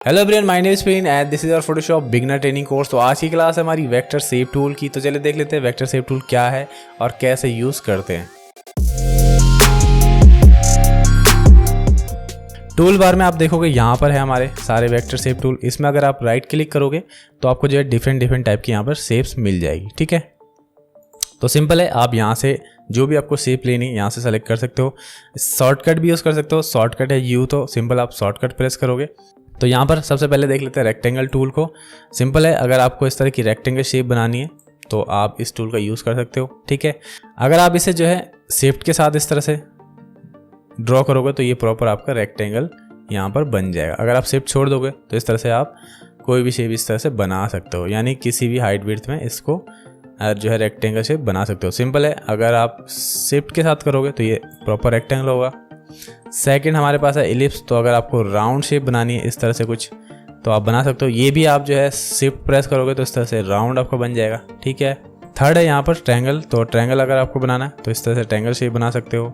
Hello everyone, my name is Preen and this is our Photoshop beginner training course. तो आज की class है हमारी वेक्टर शेप टूल की। तो चलिए देख लेते हैं वेक्टर शेप टूल क्या है और कैसे यूज़ करते हैं। टूल बार में आप देखोगे यहाँ पर है हमारे सारे वेक्टर शेप टूल। इसमें अगर आप राइट क्लिक करोगे तो आपको जो है डिफरेंट टाइप की यहाँ पर शेप्स मिल जाएगी। ठीक है, तो सिंपल है, आप यहाँ से जो भी आपको शेप लेनी है यहाँ से सेलेक्ट कर सकते हो। शॉर्टकट भी यूज़ कर सकते हो, शॉर्टकट है यू, तो सिंपल आप शॉर्टकट प्रेस करोगे। तो यहाँ पर सबसे पहले देख लेते हैं रेक्टेंगल टूल को। सिंपल है, अगर आपको इस तरह की रेक्टेंगल शेप बनानी है तो आप इस टूल का यूज़ कर सकते हो। ठीक है, अगर आप इसे जो है शिफ्ट के साथ इस तरह से ड्रॉ करोगे तो ये प्रॉपर आपका रेक्टेंगल यहाँ पर बन जाएगा। अगर आप शिफ्ट छोड़ दोगे तो इस तरह से आप कोई भी शेप इस तरह से बना सकते हो, यानी किसी भी हाइट विड्थ में इसको जो है रेक्टेंगल शेप बना सकते हो। सिंपल है, अगर आप शिफ्ट के साथ करोगे तो ये प्रॉपर रेक्टेंगल होगा। सेकंड हमारे पास है इलिप्स। तो अगर आपको राउंड शेप बनानी है इस तरह से कुछ तो आप बना सकते हो। ये भी आप जो है शिफ्ट प्रेस करोगे तो इस तरह से राउंड आपको बन जाएगा। ठीक है, थर्ड है यहाँ पर ट्रायंगल। तो ट्रायंगल अगर आपको बनाना है तो इस तरह से ट्रायंगल शेप बना सकते हो।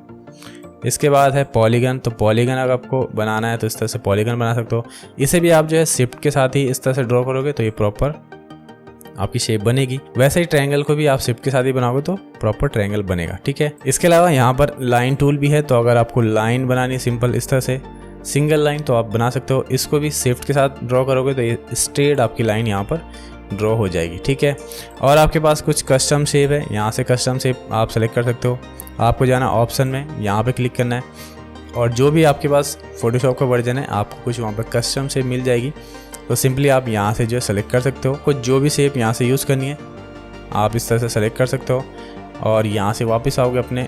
इसके बाद है पॉलीगन। तो पॉलीगन अगर आपको बनाना है तो इस तरह से पॉलीगन बना सकते हो। इसे भी आप जो है शिफ्ट के साथ ही इस तरह से ड्रॉ करोगे तो ये प्रॉपर आपकी शेप बनेगी। वैसे ही ट्रायंगल को भी आप शिफ्ट के साथ ही बनाओगे तो प्रॉपर ट्रायंगल बनेगा। ठीक है, इसके अलावा यहाँ पर लाइन टूल भी है। तो अगर आपको लाइन बनानी है सिंपल इस तरह से सिंगल लाइन तो आप बना सकते हो। इसको भी शिफ्ट के साथ ड्रॉ करोगे तो ये स्ट्रेट आपकी लाइन यहाँ पर ड्रॉ हो जाएगी। ठीक है, और आपके पास कुछ कस्टम शेप है, यहाँ से कस्टम शेप आप सेलेक्ट कर सकते हो। आपको जाना ऑप्शन में, यहाँ पे क्लिक करना है और जो भी आपके पास फोटोशॉप का वर्जन है आपको कुछ वहाँ पर कस्टम शेप मिल जाएगी। तो सिंपली आप यहाँ से जो है सेलेक्ट कर सकते हो। कुछ जो भी शेप यहाँ से यूज़ करनी है आप इस तरह से सेलेक्ट कर सकते हो और यहाँ से वापस आओगे अपने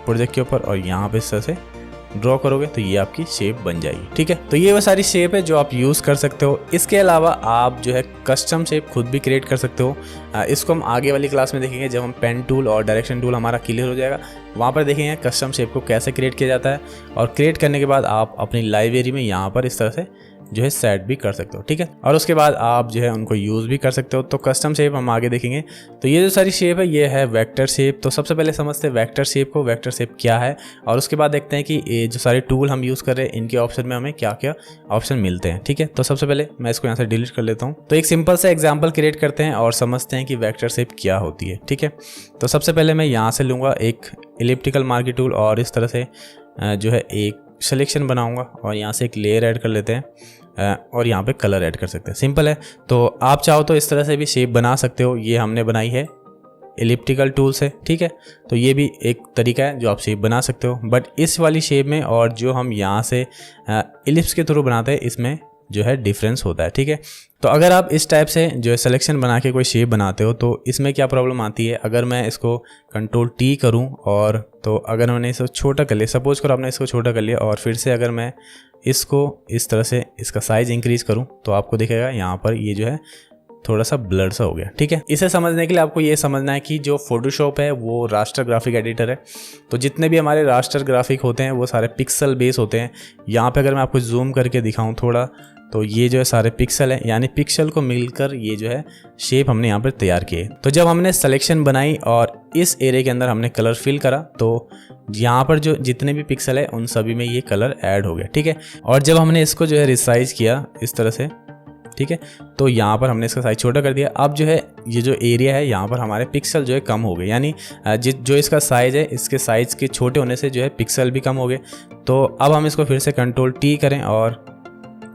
प्रोजेक्ट के ऊपर और यहाँ पे इस तरह से ड्रॉ करोगे तो ये आपकी शेप बन जाएगी। ठीक है, तो ये वो सारी शेप है जो आप यूज़ कर सकते हो। इसके अलावा आप जो है कस्टम शेप खुद भी क्रिएट कर सकते हो। इसको हम आगे वाली क्लास में देखेंगे जब हम पेन टूल और डायरेक्शन टूल हमारा क्लियर हो जाएगा। वहाँ पर देखेंगे कस्टम शेप को कैसे क्रिएट किया जाता है और क्रिएट करने के बाद आप अपनी लाइब्रेरी में यहाँ पर इस तरह से जो है सेट भी कर सकते हो। ठीक है, और उसके बाद आप जो है उनको यूज़ भी कर सकते हो। तो कस्टम शेप हम आगे देखेंगे। तो ये जो सारी शेप है ये है वेक्टर शेप। तो सबसे पहले समझते हैं वेक्टर शेप को, वेक्टर शेप क्या है, और उसके बाद देखते हैं कि ये जो सारे टूल हम यूज़ कर रहे हैं इनके ऑप्शन में हमें क्या क्या ऑप्शन मिलते हैं। ठीक है, तो सबसे पहले मैं इसको यहाँ से डिलीट कर लेता हूँ। तो एक सिंपल सा एग्जाम्पल क्रिएट करते हैं और समझते हैं कि वेक्टर शेप क्या होती है। ठीक है, तो सबसे पहले मैं यहाँ से लूँगा एक इलिप्टिकल मार्की टूल और इस तरह से जो है एक सिलेक्शन बनाऊंगा और यहाँ से एक लेयर ऐड कर लेते हैं और यहाँ पे कलर ऐड कर सकते हैं। सिंपल है, तो आप चाहो तो इस तरह से भी शेप बना सकते हो। ये हमने बनाई है इलिप्टिकल टूल से। ठीक है, तो ये भी एक तरीका है जो आप शेप बना सकते हो। बट इस वाली शेप में और जो हम यहाँ से इलिप्स के थ्रू बनाते हैं इसमें जो है डिफरेंस होता है। ठीक है, तो अगर आप इस टाइप से जो है सिलेक्शन बना के कोई शेप बनाते हो तो इसमें क्या प्रॉब्लम आती है। अगर मैं इसको कंट्रोल टी करूं और तो अगर मैंने इसको छोटा कर लिया, सपोज करो आपने इसको छोटा कर लिया और फिर से अगर मैं इसको इस तरह से इसका साइज इंक्रीज करूं तो आपको दिखेगा यहाँ पर ये जो है थोड़ा सा ब्लर सा हो गया। ठीक है, इसे समझने के लिए आपको ये समझना है कि जो फोटोशॉप है वो रास्टर ग्राफिक एडिटर है। तो जितने भी हमारे रास्टर ग्राफिक होते हैं वो सारे पिक्सल बेस होते हैं। यहाँ पे अगर मैं आपको जूम करके दिखाऊं थोड़ा तो ये जो है सारे पिक्सल हैं, यानी पिक्सल को मिलकर ये जो है शेप हमने यहाँ पर तैयार किए। तो जब हमने सिलेक्शन बनाई और इस एरिया के अंदर हमने कलर फिल करा तो यहाँ पर जो जितने भी पिक्सल है उन सभी में ये कलर ऐड हो गया। ठीक है, और जब हमने इसको जो है रिसाइज किया इस तरह से, ठीक है, तो यहाँ पर हमने इसका साइज छोटा कर दिया। अब जो है ये जो एरिया है यहाँ पर हमारे पिक्सल जो है कम हो गए, यानी जो इसका साइज है इसके साइज के छोटे होने से जो है पिक्सल भी कम हो गए। तो अब हम इसको फिर से कंट्रोल टी करें और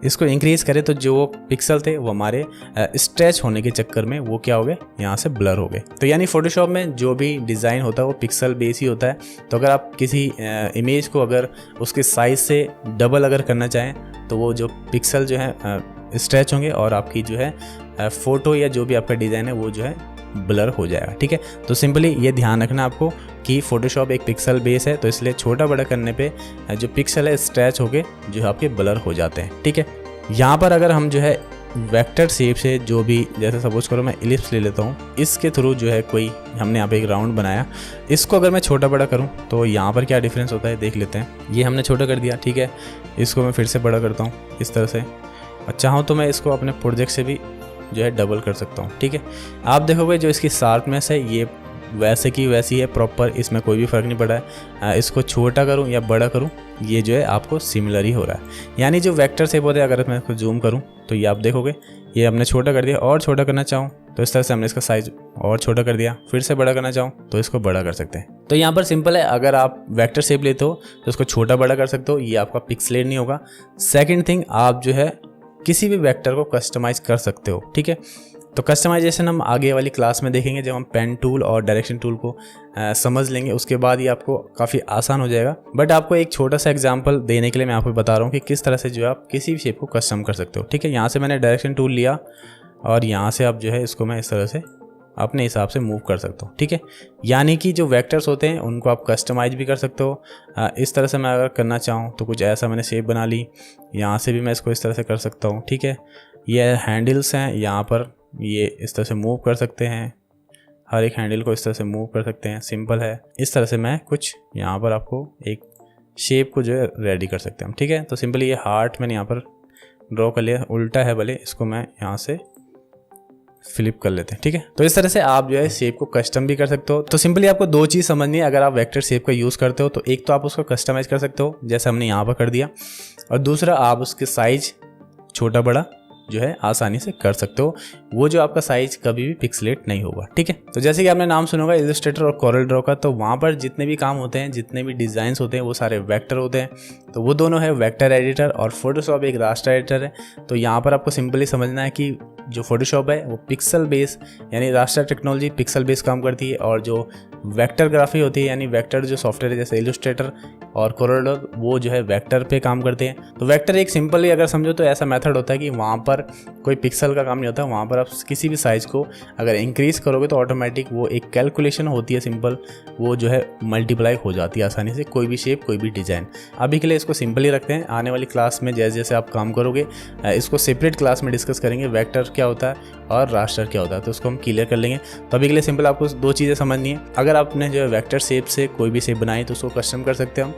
इसको इंक्रीज करें तो जो पिक्सल थे वो हमारे स्ट्रेच होने के चक्कर में वो क्या हो गए, यहाँ से ब्लर हो गए। तो यानी फोटोशॉप में जो भी डिज़ाइन होता है वो पिक्सल बेस ही होता है। तो अगर आप किसी इमेज को अगर उसके साइज से डबल अगर करना चाहें तो वो जो पिक्सल जो है स्ट्रेच होंगे और आपकी जो है फ़ोटो या जो भी आपका डिज़ाइन है वो जो है ब्लर हो जाएगा। ठीक है, तो सिंपली ये ध्यान रखना आपको कि फोटोशॉप एक पिक्सल बेस है तो इसलिए छोटा बड़ा करने पे जो पिक्सल है स्ट्रेच होके जो है आपके ब्लर हो जाते हैं। ठीक है, यहाँ पर अगर हम जो है वेक्टर शेप से जो भी, जैसे सपोज करो मैं इलिप्स ले लेता हूँ, इसके थ्रू जो है कोई हमने यहाँ पे एक राउंड बनाया, इसको अगर मैं छोटा बड़ा करूँ तो यहाँ पर क्या डिफरेंस होता है देख लेते हैं। ये हमने छोटा कर दिया। ठीक है, इसको मैं फिर से बड़ा करता हूँ इस तरह से और चाहूँ तो मैं इसको अपने प्रोजेक्ट से भी जो है डबल कर सकता हूँ। ठीक है, आप देखोगे जो इसकी शार्पनेस है ये वैसे की वैसी है प्रॉपर, इसमें कोई भी फ़र्क नहीं पड़ा है। इसको छोटा करूँ या बड़ा करूँ, ये जो है आपको सिमिलर ही हो रहा है। यानी जो वेक्टर शेप होते हैं, अगर मैं इसको जूम करूँ तो ये आप देखोगे ये हमने छोटा कर दिया, और छोटा करना चाहूँ तो इस तरह से हमने इसका साइज और छोटा कर दिया, फिर से बड़ा करना चाहूँ तो इसको बड़ा कर सकते हैं। तो यहाँ पर सिंपल है, अगर आप वेक्टर शेप लेते हो तो उसको छोटा बड़ा कर सकते हो, ये आपका पिक्सेलेट नहीं होगा। सेकंड थिंग, आप जो है किसी भी वेक्टर को कस्टमाइज कर सकते हो, ठीक है। तो कस्टमाइजेशन हम आगे वाली क्लास में देखेंगे, जब हम पेन टूल और डायरेक्शन टूल को समझ लेंगे, उसके बाद ये आपको काफ़ी आसान हो जाएगा। बट आपको एक छोटा सा एग्जांपल देने के लिए मैं आपको बता रहा हूँ कि किस तरह से जो है आप किसी भी शेप को कस्टम कर सकते हो, ठीक है। यहाँ से मैंने डायरेक्शन टूल लिया और यहाँ से आप जो है इसको मैं इस तरह से अपने हिसाब से मूव कर सकता हूँ, ठीक है। यानी कि जो वेक्टर्स होते हैं उनको आप कस्टमाइज भी कर सकते हो। इस तरह से मैं अगर करना चाहूँ तो कुछ ऐसा मैंने शेप बना ली, यहाँ से भी मैं इसको इस तरह से कर सकता हूँ, ठीक है। ये हैंडल्स हैं, यहाँ पर ये इस तरह से मूव कर सकते हैं, हर एक हैंडल को इस तरह से मूव कर सकते हैं, सिंपल है। इस तरह से मैं कुछ यहाँ पर आपको एक शेप को जो है रेडी कर सकते हैं, ठीक है। तो सिंपली ये हार्ट मैंने यहाँ पर ड्रॉ कर लिया, उल्टा है भले, इसको मैं यहाँ से फ्लिप कर लेते हैं, ठीक है। तो इस तरह से आप जो है शेप को कस्टम भी कर सकते हो। तो सिंपली आपको दो चीज़ समझनी है अगर आप वेक्टर शेप का यूज़ करते हो, तो एक तो आप उसको कस्टमाइज कर सकते हो जैसे हमने यहाँ पर कर दिया, और दूसरा आप उसके साइज छोटा बड़ा जो है आसानी से कर सकते हो। वो जो आपका साइज कभी भी पिक्सेलेट नहीं होगा, ठीक है। तो जैसे कि आपने नाम सुना होगा इलस्ट्रेटर और कोरल ड्रॉ का, तो वहाँ पर जितने भी काम होते हैं, जितने भी डिज़ाइंस होते हैं, वो सारे वेक्टर होते हैं। तो वो दोनों है वेक्टर एडिटर, और फोटोशॉप एक रास्टर एडिटर है। तो यहाँ पर आपको सिंपली समझना है कि जो फोटोशॉप है वो पिक्सल बेस यानी रास्टर टेक्नोलॉजी पिक्सल बेस काम करती है, और जो वेक्टर ग्राफी होती है यानी वेक्टर जो सॉफ्टवेयर है जैसे इलस्ट्रेटर और कोरल ड्रॉ, वो जो है वेक्टर पे काम करते हैं। तो वेक्टर एक सिंपली अगर समझो तो ऐसा मेथड होता है कि वहाँ पर कोई पिक्सल का काम नहीं होता, वहाँ पर आप किसी भी साइज को अगर इंक्रीज करोगे तो ऑटोमेटिक वो एक कैलकुलेशन होती है सिंपल, वो जो है मल्टीप्लाई हो जाती है आसानी से, कोई भी शेप कोई भी डिज़ाइन। अभी के लिए इसको सिंपल ही रखते हैं, आने वाली क्लास में जैसे जैसे आप काम करोगे इसको सेपरेट क्लास में डिस्कस करेंगे, वेक्टर क्या होता है और रास्टर क्या होता है, तो उसको हम क्लियर कर लेंगे। तो अभी के लिए सिंपल आपको दो चीज़ें समझनी है। अगर आपने जो है वेक्टर शेप से कोई भी शेप बनाई तो उसको कस्टम कर सकते हो,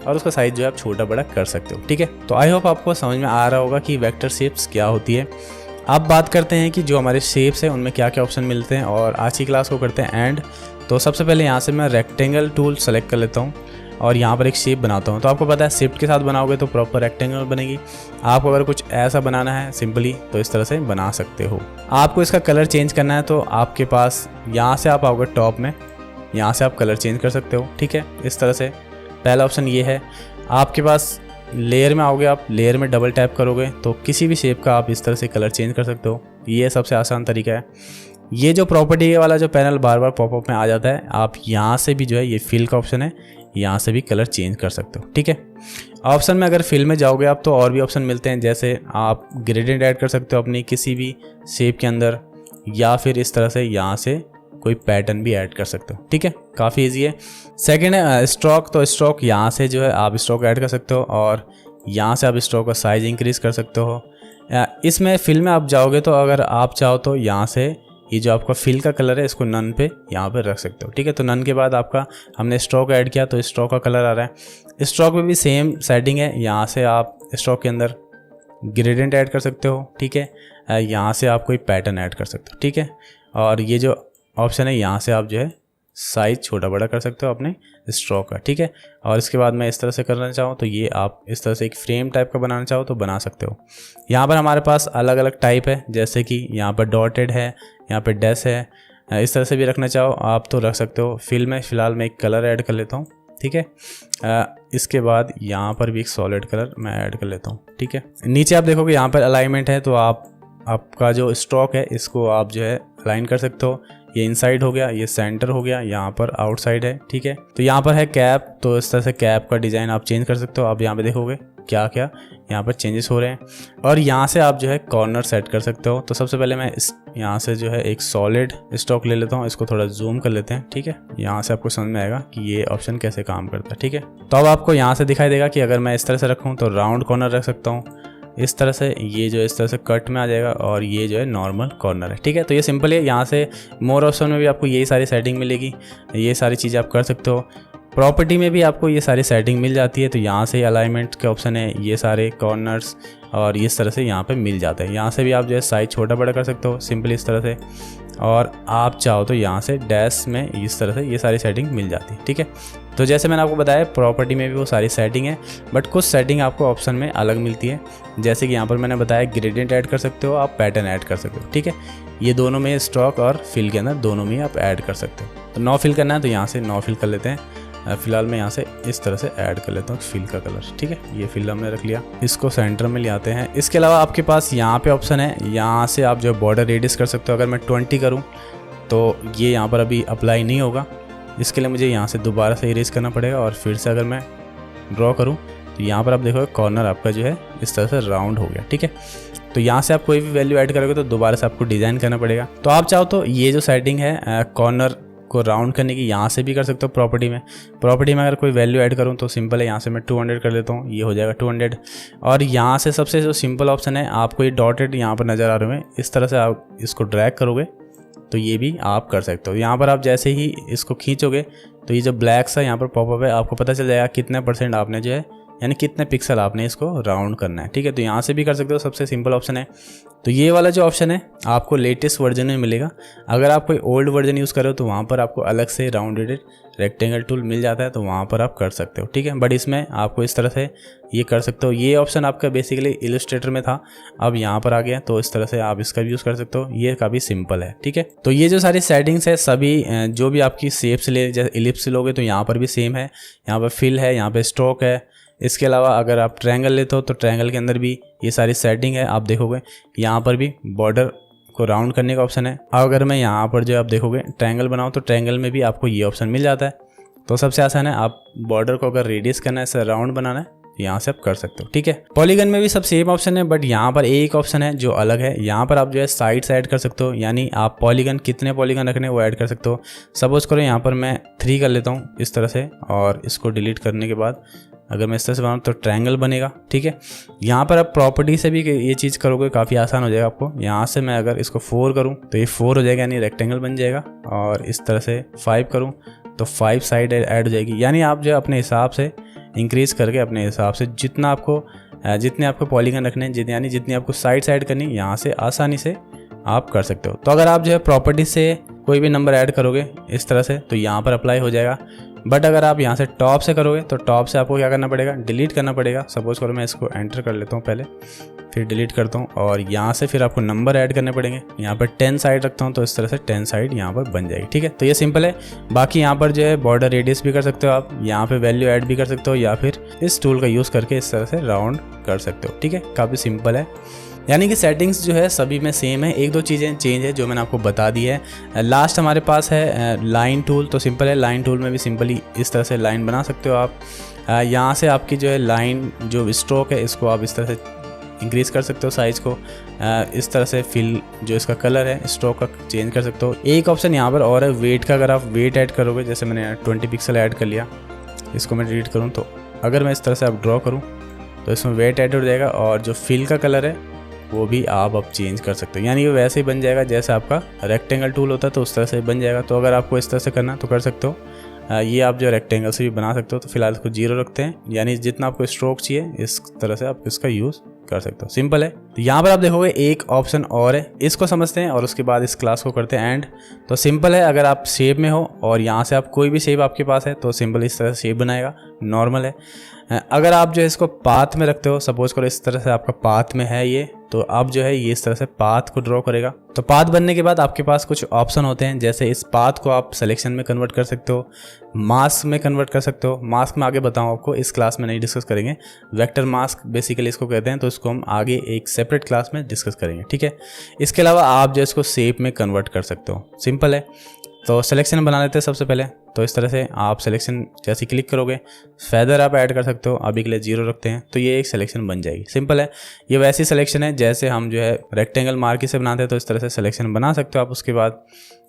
और उसका साइज जो है आप छोटा बड़ा कर सकते हो, ठीक है। तो आई होप आपको समझ में आ रहा होगा कि वेक्टर शेप्स क्या होती है। अब बात करते हैं कि जो हमारे शेप्स हैं उनमें क्या क्या ऑप्शन मिलते हैं, और आज की क्लास को करते हैं एंड। तो सबसे पहले यहाँ से मैं रेक्टेंगल टूल सेलेक्ट कर लेता हूँ और यहाँ पर एक शेप बनाता हूँ। तो आपको पता है शिफ्ट के साथ बनाओगे तो प्रॉपर रेक्टेंगल बनेगी। आपको अगर कुछ ऐसा बनाना है सिंपली तो इस तरह से बना सकते हो। आपको इसका कलर चेंज करना है तो आपके पास यहाँ से आप आओगे टॉप में, यहाँ से आप कलर चेंज कर सकते हो, ठीक है। इस तरह से पहला ऑप्शन ये है। आपके पास लेयर में आओगे, आप लेयर में डबल टैप करोगे तो किसी भी शेप का आप इस तरह से कलर चेंज कर सकते हो। ये सबसे आसान तरीका है। ये जो प्रॉपर्टी वाला जो पैनल बार बार पॉपअप में आ जाता है, आप यहाँ से भी जो है ये फिल का ऑप्शन है, यहाँ से भी कलर चेंज कर सकते हो, ठीक है। ऑप्शन में अगर फिल में जाओगे आप तो और भी ऑप्शन मिलते हैं, जैसे आप ग्रेडियंट ऐड कर सकते हो अपनी किसी भी शेप के अंदर, या फिर इस तरह से यहाँ से कोई पैटर्न भी ऐड कर सकते हो, ठीक है। काफ़ी इजी है। सेकंड है स्ट्रोक। तो स्ट्रोक यहाँ से जो है आप स्ट्रोक ऐड कर सकते हो, और यहाँ से आप स्ट्रोक का साइज इंक्रीज कर सकते हो। इसमें फिल में आप जाओगे तो अगर आप चाहो तो यहाँ से ये जो आपका फिल का कलर है इसको नन पे यहाँ पे रख सकते हो, ठीक है। तो नन के बाद आपका हमने स्ट्रोक ऐड किया तो स्ट्रोक का कलर आ रहा है। स्ट्रोक में भी सेम सेटिंग है, यहाँ से आप स्ट्रोक के अंदर ग्रेडियंट ऐड कर सकते हो, ठीक है। यहाँ से आप कोई पैटर्न ऐड कर सकते हो, ठीक है। और ये जो ऑप्शन है यहाँ से आप जो है साइज छोटा बड़ा कर सकते हो अपने स्ट्रोक का, ठीक है। और इसके बाद मैं इस तरह से करना चाहूँ तो ये आप इस तरह से एक फ्रेम टाइप का बनाना चाहो तो बना सकते हो। यहाँ पर हमारे पास अलग अलग टाइप है, जैसे कि यहाँ पर डॉटेड है, यहाँ पर डैश है, इस तरह से भी रखना चाहो आप तो रख सकते हो। फिल में फ़िलहाल मैं एक कलर ऐड कर लेता हूँ, ठीक है। इसके बाद यहाँ पर भी एक सॉलिड कलर मैं ऐड कर लेता हूँ, ठीक है। नीचे आप देखोगे यहाँ पर अलाइनमेंट है, तो आपका जो स्ट्रोक है इसको आप जो है अलाइन कर सकते हो। ये इनसाइड हो गया, ये सेंटर हो गया, यहाँ पर आउटसाइड है, ठीक है। तो यहाँ पर है कैप, तो इस तरह से कैप का डिज़ाइन आप चेंज कर सकते हो। आप यहाँ पे देखोगे क्या क्या यहाँ पर चेंजेस हो रहे हैं, और यहाँ से आप जो है कॉर्नर सेट कर सकते हो। तो सबसे पहले मैं यहाँ से जो है एक सॉलिड स्ट्रोक ले लेता हूँ, इसको थोड़ा जूम कर लेते हैं, ठीक है। यहाँ से आपको समझ में आएगा कि ये ऑप्शन कैसे काम करता है, ठीक है। तो अब आपको यहाँ से दिखाई देगा कि अगर मैं इस तरह से रखूँ तो राउंड कॉर्नर रख सकता हूँ, इस तरह से ये जो इस तरह से कट में आ जाएगा, और ये जो है नॉर्मल कॉर्नर है, ठीक है। तो ये सिंपल है। यहाँ से मोर ऑप्शन में भी आपको यही सारी सेटिंग मिलेगी, ये सारी चीज़ें आप कर सकते हो। प्रॉपर्टी में भी आपको ये सारी सेटिंग मिल जाती है। तो यहाँ से अलाइनमेंट के ऑप्शन है, ये सारे कॉर्नर्स और इस तरह से यहाँ पे मिल जाता है। यहाँ से भी आप जो है साइज छोटा बड़ा कर सकते हो सिंपली इस तरह से, और आप चाहो तो यहाँ से डैश में इस तरह से ये सारी सेटिंग मिल जाती है, ठीक है। तो जैसे मैंने आपको बताया प्रॉपर्टी में भी वो सारी सेटिंग है, बट कुछ सेटिंग आपको ऑप्शन में अलग मिलती है। जैसे कि यहाँ पर मैंने बताया ग्रेडियंट ऐड कर सकते हो, आप पैटर्न ऐड कर सकते हो, ठीक है। ये दोनों में स्ट्रोक और फिल के अंदर दोनों में आप ऐड कर सकते हो। तो नो फिल करना है तो यहाँ से नो फिल कर लेते हैं। फिलहाल मैं यहाँ से इस तरह से ऐड कर लेता हूँ फिल का कलर, ठीक है। ये फिल हमने रख लिया, इसको सेंटर में ले आते हैं। इसके अलावा आपके पास यहाँ पे ऑप्शन है, यहाँ से आप जो बॉर्डर रेडियस कर सकते हो। अगर मैं 20 करूँ तो ये यहाँ पर अभी अप्लाई नहीं होगा, इसके लिए मुझे यहाँ से दोबारा से इरेज करना पड़ेगा। और फिर से अगर मैं ड्रॉ करूँ तो यहाँ पर आप देखोगे कॉर्नर आपका जो है इस तरह से राउंड हो गया, ठीक है। तो यहाँ से आप कोई भी वैल्यू ऐड करोगे तो दोबारा से आपको डिज़ाइन करना पड़ेगा। तो आप चाहो तो ये जो सेटिंग है कॉर्नर को राउंड करने की, यहाँ से भी कर सकते हो। प्रॉपर्टी में अगर कोई वैल्यू ऐड करूँ तो सिंपल है, यहाँ से मैं 200 कर लेता हूँ, ये हो जाएगा 200। और यहाँ से सबसे जो सिंपल ऑप्शन है, आपको ये डॉटेड यहाँ पर नज़र आ रहे हैं, इस तरह से आप इसको ड्रैग करोगे तो ये भी आप कर सकते हो। यहाँ पर आप जैसे ही इसको खींचोगे तो ये जो ब्लैक सा यहाँ पर पॉपअप है, आपको पता चल जाएगा कितने % आपने जो है, यानी कितने पिक्सल आपने इसको राउंड करना है, ठीक है। तो यहाँ से भी कर सकते हो, सबसे सिंपल ऑप्शन है। तो ये वाला जो ऑप्शन है आपको लेटेस्ट वर्जन में मिलेगा। अगर आप कोई ओल्ड वर्जन यूज़ करो तो वहाँ पर आपको अलग से राउंडेड रेक्टेंगल टूल मिल जाता है, तो वहाँ पर आप कर सकते हो, ठीक है। बट इसमें आपको इस तरह से ये कर सकते हो। ये ऑप्शन आपका बेसिकली इलस्ट्रेटर में था, अब यहाँ पर आ गया, तो इस तरह से आप इसका भी यूज़ कर सकते हो। ये काफ़ी सिंपल है, ठीक है। तो ये जो सारी सेटिंग्स है सभी जो भी आपकी शेप्स ले, जैसे इलिप्स लोगे तो यहाँ पर भी सेम है, यहाँ पर फिल है, यहाँ पर स्ट्रोक है। इसके अलावा अगर आप ट्रायंगल लेते हो तो ट्रायंगल के अंदर भी ये सारी सेटिंग है। आप देखोगे यहाँ पर भी बॉर्डर को राउंड करने का ऑप्शन है। अगर मैं यहाँ पर जो आप देखोगे ट्रायंगल बनाऊँ तो ट्रायंगल में भी आपको ये ऑप्शन मिल जाता है। तो सबसे आसान है, आप बॉर्डर को अगर रेडियस करना है, राउंड बनाना है, यहाँ से आप कर सकते हो, ठीक है। पॉलीगन में भी सब सेम ऑप्शन है, बट यहाँ पर एक ऑप्शन है जो अलग है। यहाँ पर आप जो है साइड्स ऐड कर सकते हो, यानी आप पॉलीगन कितने पॉलीगन रखने वो ऐड कर सकते हो। सपोज करो यहाँ पर मैं 3 कर लेता हूँ इस तरह से, और इसको डिलीट करने के बाद अगर मैं इस तरह से बनाऊँ तो ट्रायंगल बनेगा, ठीक है। यहाँ पर आप प्रॉपर्टी से भी ये चीज़ करोगे काफ़ी आसान हो जाएगा आपको। यहाँ से मैं अगर इसको 4 करूँ तो ये 4 हो जाएगा, यानी रेक्टेंगल बन जाएगा। और इस तरह से 5 करूँ तो 5 साइड ऐड हो जाएगी। यानी आप जो अपने हिसाब से इंक्रीज करके अपने हिसाब से जितने आपको पॉलीगन रखने हैं, यानी जितनी आपको साइड करनी, यहाँ से आसानी से आप कर सकते हो। तो अगर आप जो है प्रॉपर्टी से कोई भी नंबर ऐड करोगे इस तरह से तो यहाँ पर अप्लाई हो जाएगा। बट अगर आप यहाँ से टॉप से करोगे तो टॉप से आपको क्या करना पड़ेगा, डिलीट करना पड़ेगा। सपोज करो मैं इसको एंटर कर लेता हूँ पहले, फिर डिलीट करता हूँ, और यहाँ से फिर आपको नंबर ऐड करने पड़ेंगे। यहाँ पर 10 साइड रखता हूँ तो इस तरह से 10 साइड यहाँ पर बन जाएगी, ठीक है। तो ये सिंपल है। बाकी यहाँ पर जो है बॉर्डर रेडियस भी कर सकते हो आप, यहाँ पे वैल्यू ऐड भी कर सकते हो, या फिर इस टूल का यूज़ करके इस तरह से राउंड कर सकते हो, ठीक है। काफ़ी सिंपल है, यानी कि सेटिंग्स जो है सभी में सेम है। 1-2 चीज़ें चेंज है जो मैंने आपको बता दी है। लास्ट हमारे पास है लाइन टूल। तो सिंपल है, लाइन टूल में भी सिंपली इस तरह से लाइन बना सकते हो आप। यहाँ से आपकी जो है लाइन जो स्ट्रोक है इसको आप इस तरह से इंक्रीज़ कर सकते हो साइज़ को। इस तरह से फिल जो इसका कलर है स्ट्रोक का चेंज कर सकते हो। एक ऑप्शन यहाँ पर और है वेट का। अगर आप वेट ऐड करोगे, जैसे मैंने 20 पिक्सल ऐड कर लिया, इसको मैं डिलीट करूँ तो अगर मैं इस तरह से आप ड्रॉ करूँ तो इसमें वेट ऐड हो जाएगा, और जो फिल का कलर है वो भी आप अब चेंज कर सकते हो। यानी वो वैसे ही बन जाएगा जैसे आपका रेक्टेंगल टूल होता है, तो उस तरह से बन जाएगा। तो अगर आपको इस तरह से करना तो कर सकते हो। ये आप जो रेक्टेंगल से भी बना सकते हो। तो फिलहाल इसको 0 रखते हैं, यानी जितना आपको स्ट्रोक चाहिए इस तरह से आप इसका यूज़ कर सकते हो। सिंपल है। तो यहाँ पर आप देखोगे एक ऑप्शन और है, इसको समझते हैं और उसके बाद इस क्लास को करते हैं एंड। तो सिंपल है, अगर आप शेप में हो और यहाँ से आप कोई भी शेप आपके पास है तो सिंपल इस तरह से शेप बनाएगा, नॉर्मल है। अगर आप जो है इसको पाथ में रखते हो, सपोज करो इस तरह से आपका पाथ में है ये, तो आप जो है ये इस तरह से पाथ को ड्रॉ करेगा। तो पाथ बनने के बाद आपके पास कुछ ऑप्शन होते हैं, जैसे इस पाथ को आप सिलेक्शन में कन्वर्ट कर सकते हो, मास्क में कन्वर्ट कर सकते हो। मास्क में आगे बताऊँ आपको, इस क्लास में नहीं डिस्कस करेंगे। वेक्टर मास्क बेसिकली इसको कहते हैं, तो इसको हम आगे एक सेपरेट क्लास में डिस्कस करेंगे, ठीक है। इसके अलावा आप जो इसको शेप में कन्वर्ट कर सकते हो, सिंपल है। तो सिलेक्शन बना लेते हैं सबसे पहले। तो इस तरह से आप सिलेक्शन जैसे क्लिक करोगे, फेदर आप ऐड कर सकते हो, अभी के लिए 0 रखते हैं, तो ये एक सिलेक्शन बन जाएगी। सिंपल है, ये वैसी सिलेक्शन है जैसे हम जो है रेक्टेंगल मार्की से बनाते हैं, तो इस तरह से सिलेक्शन बना सकते हो आप। उसके बाद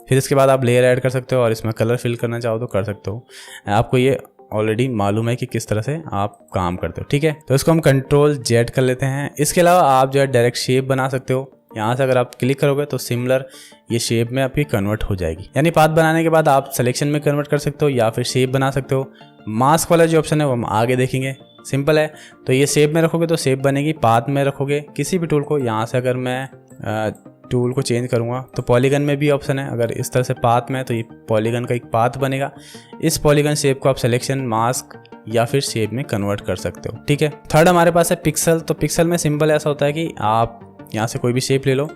फिर इसके बाद आप लेयर ऐड कर सकते हो और इसमें कलर फिल करना चाहो तो कर सकते हो। आपको ये ऑलरेडी मालूम है कि किस तरह से आप काम करते हो, ठीक है। तो इसको हम Ctrl Z कर लेते हैं। इसके अलावा आप जो है डायरेक्ट शेप बना सकते हो, यहाँ से अगर आप क्लिक करोगे तो सिमिलर ये शेप में आपकी कन्वर्ट हो जाएगी। यानी पाथ बनाने के बाद आप सिलेक्शन में कन्वर्ट कर सकते हो या फिर शेप बना सकते हो। मास्क वाला जो ऑप्शन है वो हम आगे देखेंगे, सिंपल है। तो ये शेप में रखोगे तो शेप बनेगी, पाथ में रखोगे किसी भी टूल को, यहाँ से अगर मैं टूल को चेंज करूँगा तो पॉलीगन में भी ऑप्शन है, अगर इस तरह से पाथ में तो ये पॉलीगन का एक पाथ बनेगा। इस पॉलीगन शेप को आप सिलेक्शन, मास्क या फिर शेप में कन्वर्ट कर सकते हो, ठीक है। थर्ड हमारे पास है पिक्सल। तो पिक्सल में सिंपल ऐसा होता है कि आप यहाँ से कोई भी शेप ले लो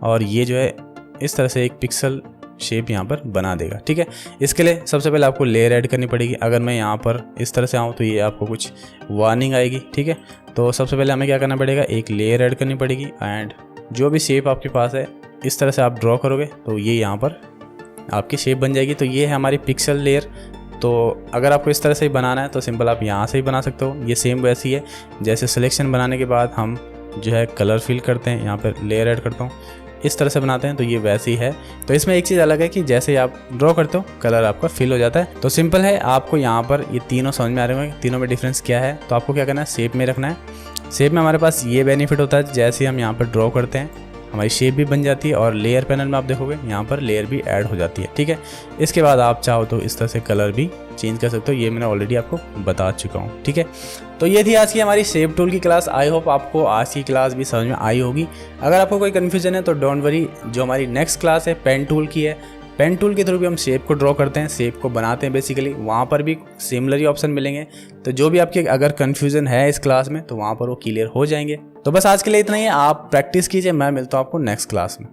और ये जो है इस तरह से एक पिक्सल शेप यहाँ पर बना देगा, ठीक है। इसके लिए सबसे पहले आपको लेयर ऐड करनी पड़ेगी। अगर मैं यहाँ पर इस तरह से आऊँ तो ये आपको कुछ वार्निंग आएगी, ठीक है। तो सबसे पहले हमें क्या करना पड़ेगा, एक लेयर ऐड करनी पड़ेगी एंड जो भी शेप आपके पास है इस तरह से आप ड्रॉ करोगे तो ये यहाँ पर आपकी शेप बन जाएगी। तो ये है हमारी पिक्सल लेयर। तो अगर आपको इस तरह से ही बनाना है तो सिंपल आप यहाँ से ही बना सकते हो। ये सेम वैसी है जैसे सिलेक्शन बनाने के बाद हम जो है कलर फिल करते हैं, यहाँ पर लेयर ऐड करता हूँ, इस तरह से बनाते हैं, तो ये वैसे ही है। तो इसमें एक चीज़ अलग है कि जैसे आप ड्रॉ करते हो कलर आपका फिल हो जाता है। तो सिंपल है, आपको यहाँ पर ये तीनों समझ में आ रहे होंगे, तीनों में डिफरेंस क्या है। तो आपको क्या करना है, शेप में रखना है। शेप में हमारे पास ये बेनिफिट होता है, जैसे हम यहाँ पर ड्रॉ करते हैं हमारी शेप भी बन जाती है और लेयर पैनल में आप देखोगे यहाँ पर लेयर भी ऐड हो जाती है, ठीक है। इसके बाद आप चाहो तो इस तरह से कलर भी चेंज कर सकते हो, ये मैंने ऑलरेडी आपको बता चुका हूँ, ठीक है। तो ये थी आज की हमारी शेप टूल की क्लास। आई होप आपको आज की क्लास भी समझ में आई होगी। अगर आपको कोई कन्फ्यूजन है तो डोंट वरी, जो हमारी नेक्स्ट क्लास है पेन टूल की है, पेन टूल के थ्रू भी हम शेप को ड्रॉ करते हैं, शेप को बनाते हैं बेसिकली, वहाँ पर भी सिमिलर ही ऑप्शन मिलेंगे। तो जो भी आपके अगर कन्फ्यूजन है इस क्लास में तो वहाँ पर वो क्लियर हो जाएंगे। तो बस आज के लिए इतना ही है, आप प्रैक्टिस कीजिए, मैं मिलता हूँ आपको नेक्स्ट क्लास में।